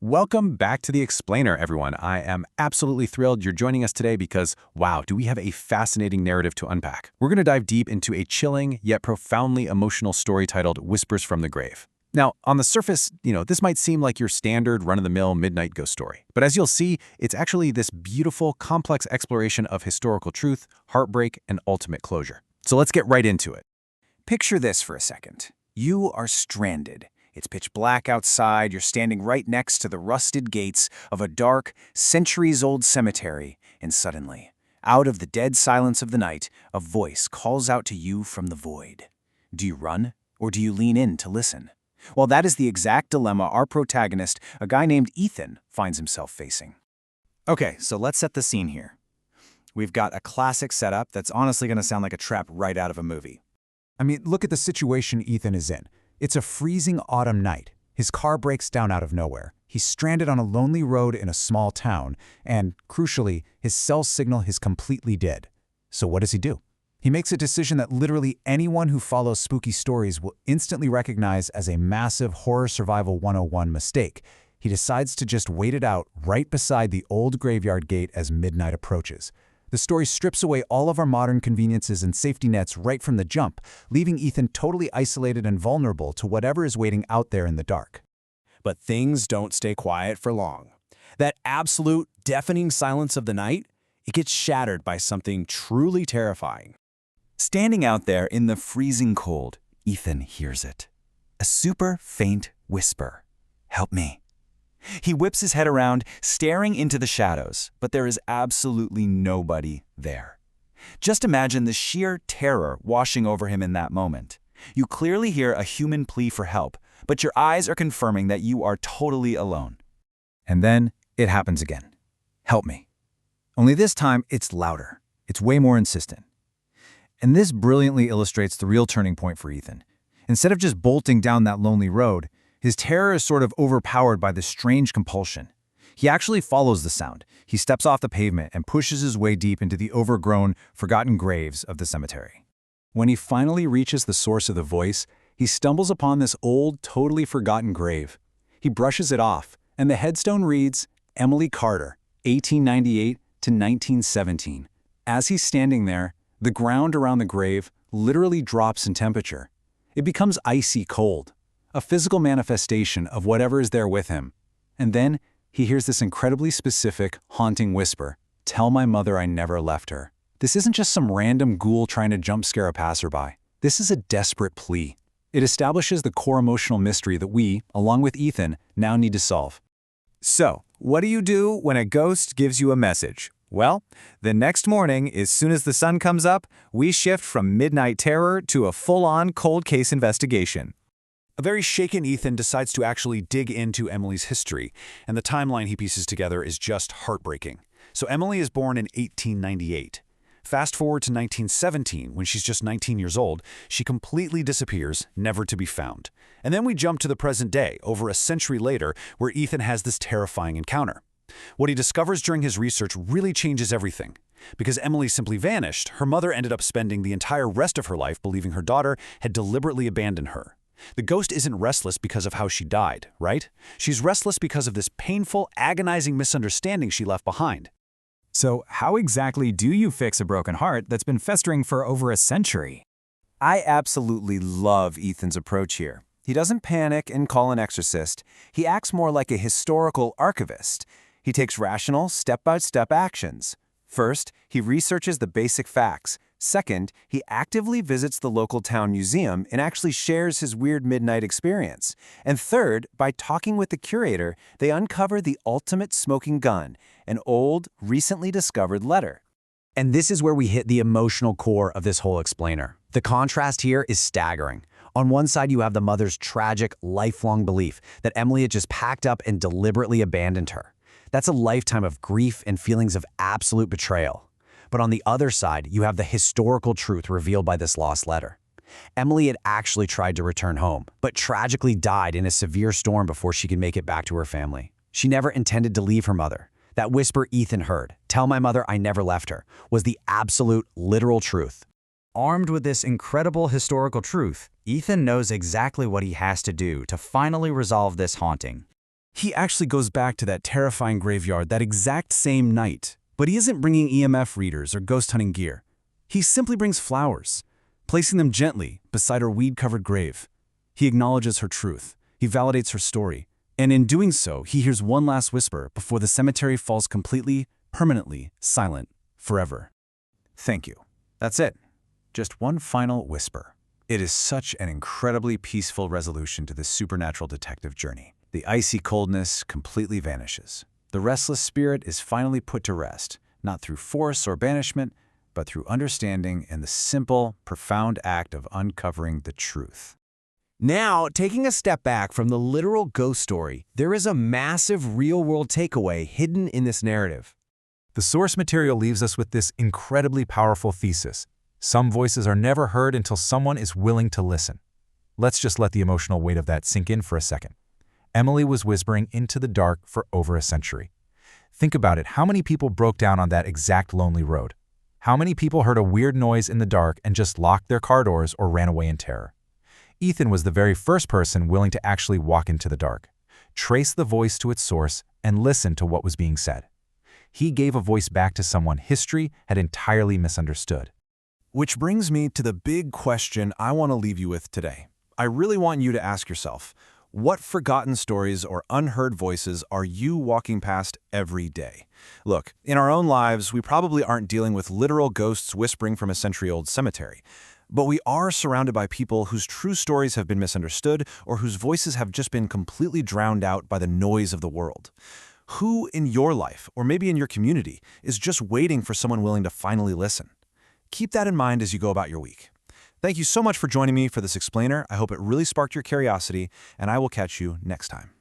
Welcome back to The Explainer, everyone. I am absolutely thrilled you're joining us today because, wow, do we have a fascinating narrative to unpack. We're going to dive deep into a chilling yet profoundly emotional story titled Whispers from the Grave. Now, on the surface, this might seem like your standard run-of-the-mill midnight ghost story. But as you'll see, it's actually this beautiful, complex exploration of historical truth, heartbreak, and ultimate closure. So let's get right into it. Picture this for a second. You are stranded. It's pitch black outside, you're standing right next to the rusted gates of a dark, centuries-old cemetery, and suddenly, out of the dead silence of the night, a voice calls out to you from the void. Do you run, or do you lean in to listen? Well, that is the exact dilemma our protagonist, a guy named Ethan, finds himself facing. Okay, so let's set the scene here. We've got a classic setup that's honestly going to sound like a trap right out of a movie. I mean, look at the situation Ethan is in. It's a freezing autumn night. His car breaks down out of nowhere. He's stranded on a lonely road in a small town, and, crucially, his cell signal is completely dead. So what does he do? He makes a decision that literally anyone who follows spooky stories will instantly recognize as a massive Horror Survival 101 mistake. He decides to just wait it out right beside the old graveyard gate as midnight approaches. The story strips away all of our modern conveniences and safety nets right from the jump, leaving Ethan totally isolated and vulnerable to whatever is waiting out there in the dark. But things don't stay quiet for long. That absolute, deafening silence of the night, it gets shattered by something truly terrifying. Standing out there in the freezing cold, Ethan hears it. A super faint whisper. "Help me." He whips his head around, staring into the shadows, but there is absolutely nobody there. Just imagine the sheer terror washing over him in that moment. You clearly hear a human plea for help, but your eyes are confirming that you are totally alone. And then it happens again. "Help me." Only this time, it's louder. It's way more insistent. And this brilliantly illustrates the real turning point for Ethan. Instead of just bolting down that lonely road, his terror is sort of overpowered by this strange compulsion. He actually follows the sound. He steps off the pavement and pushes his way deep into the overgrown, forgotten graves of the cemetery. When he finally reaches the source of the voice, he stumbles upon this old, totally forgotten grave. He brushes it off, and the headstone reads, Emily Carter, 1898 to 1917. As he's standing there, the ground around the grave literally drops in temperature. It becomes icy cold, a physical manifestation of whatever is there with him. And then he hears this incredibly specific, haunting whisper, "Tell my mother I never left her." This isn't just some random ghoul trying to jump scare a passerby. This is a desperate plea. It establishes the core emotional mystery that we, along with Ethan, now need to solve. So, what do you do when a ghost gives you a message? Well, the next morning, as soon as the sun comes up, we shift from midnight terror to a full-on cold case investigation. A very shaken Ethan decides to actually dig into Emily's history, and the timeline he pieces together is just heartbreaking. So Emily is born in 1898. Fast forward to 1917, when she's just 19 years old, she completely disappears, never to be found. And then we jump to the present day, over a century later, where Ethan has this terrifying encounter. What he discovers during his research really changes everything. Because Emily simply vanished, her mother ended up spending the entire rest of her life believing her daughter had deliberately abandoned her. The ghost isn't restless because of how she died, right? She's restless because of this painful, agonizing misunderstanding she left behind. So how exactly do you fix a broken heart that's been festering for over a century? I absolutely love Ethan's approach here. He doesn't panic and call an exorcist. He acts more like a historical archivist. He takes rational, step-by-step actions. First, he researches the basic facts. Second, he actively visits the local town museum and actually shares his weird midnight experience. And third, by talking with the curator, they uncover the ultimate smoking gun, an old, recently discovered letter. And this is where we hit the emotional core of this whole explainer. The contrast here is staggering. On one side, you have the mother's tragic, lifelong belief that Emily had just packed up and deliberately abandoned her. That's a lifetime of grief and feelings of absolute betrayal. But on the other side, you have the historical truth revealed by this lost letter. Emily had actually tried to return home, but tragically died in a severe storm before she could make it back to her family. She never intended to leave her mother. That whisper Ethan heard, "Tell my mother I never left her," was the absolute, literal truth. Armed with this incredible historical truth, Ethan knows exactly what he has to do to finally resolve this haunting. He actually goes back to that terrifying graveyard that exact same night, but he isn't bringing EMF readers or ghost hunting gear. He simply brings flowers, placing them gently beside her weed-covered grave. He acknowledges her truth. He validates her story. And in doing so, he hears one last whisper before the cemetery falls completely, permanently silent, forever. Thank you. That's it. Just one final whisper. It is such an incredibly peaceful resolution to this supernatural detective journey. The icy coldness completely vanishes. The restless spirit is finally put to rest, not through force or banishment, but through understanding and the simple, profound act of uncovering the truth. Now, taking a step back from the literal ghost story, there is a massive real-world takeaway hidden in this narrative. The source material leaves us with this incredibly powerful thesis. Some voices are never heard until someone is willing to listen. Let's just let the emotional weight of that sink in for a second. Emily was whispering into the dark for over a century. Think about it. How many people broke down on that exact lonely road? How many people heard a weird noise in the dark and just locked their car doors or ran away in terror? Ethan was the very first person willing to actually walk into the dark, trace the voice to its source, and listen to what was being said. He gave a voice back to someone history had entirely misunderstood. Which brings me to the big question I want to leave you with today. I really want you to ask yourself, what forgotten stories or unheard voices are you walking past every day? Look, in our own lives, we probably aren't dealing with literal ghosts whispering from a century-old cemetery. But we are surrounded by people whose true stories have been misunderstood or whose voices have just been completely drowned out by the noise of the world. Who in your life, or maybe in your community, is just waiting for someone willing to finally listen? Keep that in mind as you go about your week. Thank you so much for joining me for this explainer. I hope it really sparked your curiosity, and I will catch you next time.